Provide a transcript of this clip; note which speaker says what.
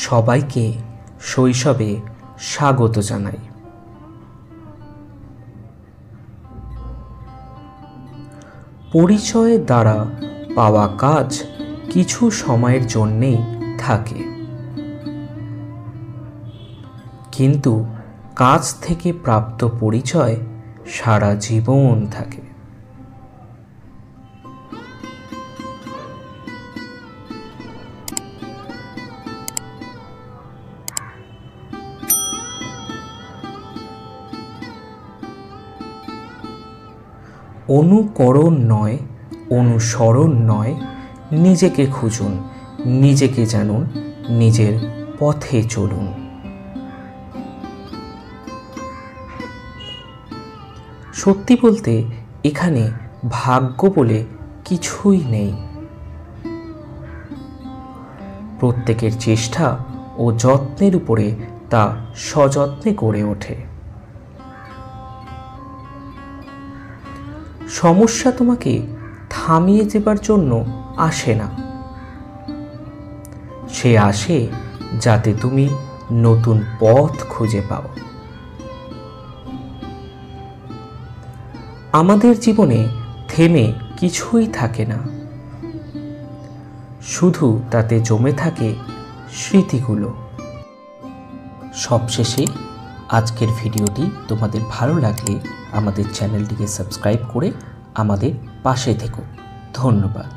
Speaker 1: সবাইকে শৈশবে স্বাগত জানাই। পরিচয়ের দ্বারা পাওয়া কাজ কিছু সময়ের জন্যেই থাকে, কিন্তু কাজ থেকে প্রাপ্ত পরিচয় সারা জীবন থাকে। অনুকরণ নয়, অনুসরণ নয়, নিজেকে খুঁজুন, নিজেকে জানুন, নিজের পথে চলুন। সত্যি বলতে এখানে ভাগ্য বলে কিছুই নেই। প্রত্যেকের চেষ্টা ও যত্নের উপরে তা সযত্নে গড়ে ওঠে। সমস্যা তোমাকে থামিয়ে দেবার জন্য আসে না, সে আসে যাতে তুমি নতুন পথ খুঁজে পাও। আমাদের জীবনে থেমে কিছুই থাকে না, শুধু তাতে জমে থাকে স্মৃতিগুলো। সবশেষে আজকের ভিডিওটি তোমাদের ভালো লাগলে আমাদের চ্যানেলটিকে সাবস্ক্রাইব করে আমাদের পাশে থেকো। ধন্যবাদ।